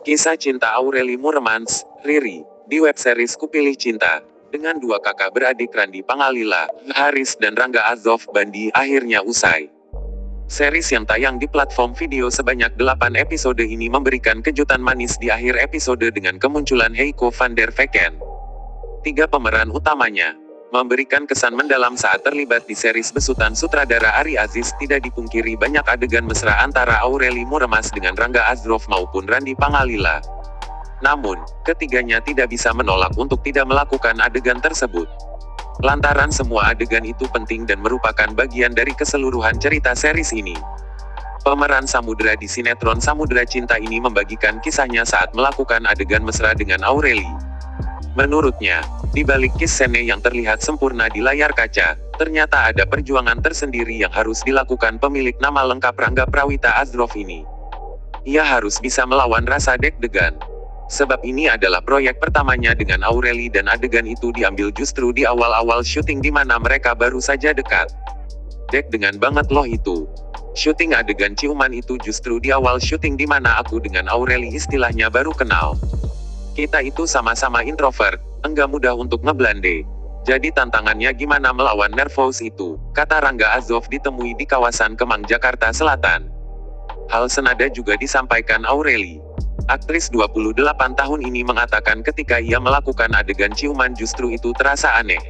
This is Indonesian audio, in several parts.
Kisah cinta Aureli Muremans, Riri, di webseries Kupilih Cinta, dengan dua kakak beradik Randi Pangalila, Haris dan Rangga Azov Bandi akhirnya usai. Series yang tayang di platform video sebanyak 8 episode ini memberikan kejutan manis di akhir episode dengan kemunculan Heiko van der Vecken. 3 pemeran utamanya memberikan kesan mendalam saat terlibat di series besutan sutradara Ari Aziz. Tidak dipungkiri banyak adegan mesra antara Aureli Muremans dengan Rangga Azov maupun Randi Pangalila. Namun, ketiganya tidak bisa menolak untuk tidak melakukan adegan tersebut. Lantaran semua adegan itu penting dan merupakan bagian dari keseluruhan cerita series ini. Pemeran Samudra di sinetron Samudra Cinta ini membagikan kisahnya saat melakukan adegan mesra dengan Aureli. Menurutnya, di balik kisah yang terlihat sempurna di layar kaca, ternyata ada perjuangan tersendiri yang harus dilakukan pemilik nama lengkap Rangga Prawita Azrov ini. Ia harus bisa melawan rasa deg-degan. Sebab ini adalah proyek pertamanya dengan Aureli dan adegan itu diambil justru di awal-awal syuting di mana mereka baru saja dekat. Deg-degan banget loh itu. Syuting adegan ciuman itu justru di awal syuting di mana aku dengan Aureli istilahnya baru kenal. Kita itu sama-sama introvert, enggak mudah untuk ngeblande. Jadi tantangannya gimana melawan nervous itu, kata Rangga Azov ditemui di kawasan Kemang, Jakarta Selatan. Hal senada juga disampaikan Aureli. Aktris 28 tahun ini mengatakan ketika ia melakukan adegan ciuman justru itu terasa aneh.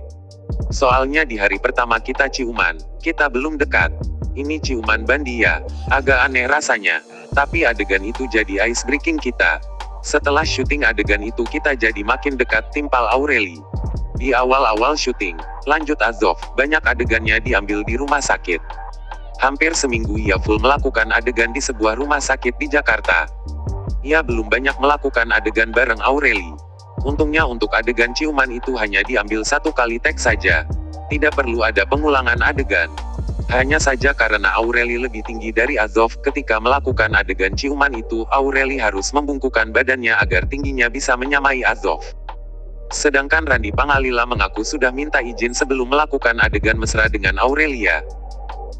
Soalnya di hari pertama kita ciuman, kita belum dekat. Ini ciuman Bandi ya, agak aneh rasanya. Tapi adegan itu jadi ice breaking kita. Setelah syuting adegan itu kita jadi makin dekat, timpal Aureli. Di awal-awal syuting, lanjut Azov, banyak adegannya diambil di rumah sakit. Hampir seminggu ia full melakukan adegan di sebuah rumah sakit di Jakarta. Ia belum banyak melakukan adegan bareng Aureli. Untungnya untuk adegan ciuman itu hanya diambil 1 kali take saja. Tidak perlu ada pengulangan adegan. Hanya saja karena Aureli lebih tinggi dari Azov, ketika melakukan adegan ciuman itu, Aureli harus membungkukkan badannya agar tingginya bisa menyamai Azov. Sedangkan Randi Pangalila mengaku sudah minta izin sebelum melakukan adegan mesra dengan Aurelia.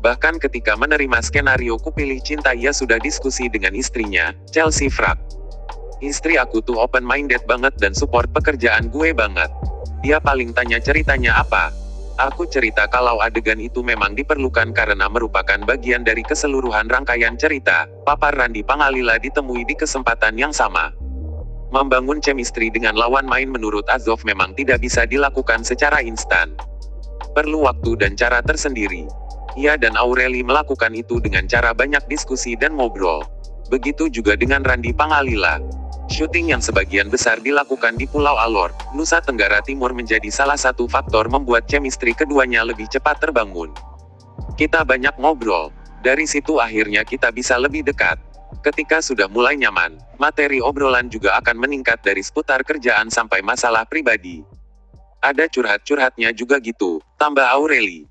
Bahkan ketika menerima skenario Kupilih Cinta ia sudah diskusi dengan istrinya, Chelsea Frak. Istri aku tuh open-minded banget dan support pekerjaan gue banget. Dia paling tanya ceritanya apa. Aku cerita kalau adegan itu memang diperlukan karena merupakan bagian dari keseluruhan rangkaian cerita, papar Randi Pangalila ditemui di kesempatan yang sama. Membangun chemistry dengan lawan main menurut Azov memang tidak bisa dilakukan secara instan. Perlu waktu dan cara tersendiri. Ia dan Aureli melakukan itu dengan cara banyak diskusi dan ngobrol. Begitu juga dengan Randi Pangalila. Syuting yang sebagian besar dilakukan di Pulau Alor, Nusa Tenggara Timur menjadi salah satu faktor membuat chemistry keduanya lebih cepat terbangun. Kita banyak ngobrol. Dari situ akhirnya kita bisa lebih dekat. Ketika sudah mulai nyaman, materi obrolan juga akan meningkat dari seputar kerjaan sampai masalah pribadi. Ada curhat-curhatnya juga gitu, tambah Aureli.